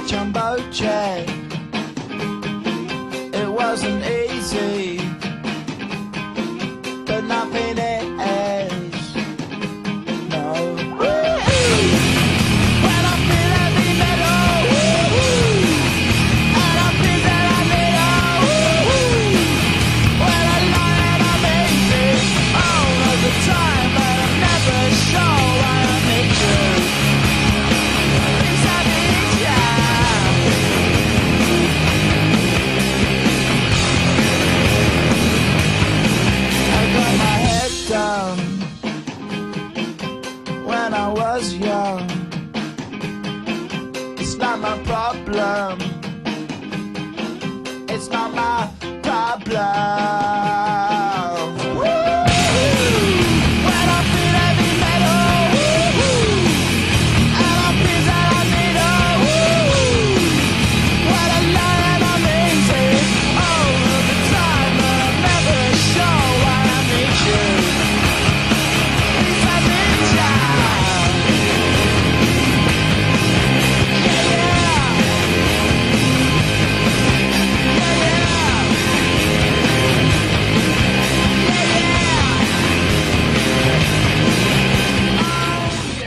Jumbo jet. It wasn't easy, but nothing is. No. When I feel heavy metal, and I feel that I need when I lie and I'm easy all of the time, but I'm never sure why I need you. Things I need ya. When I was young, it's not my problem. It's not my problem.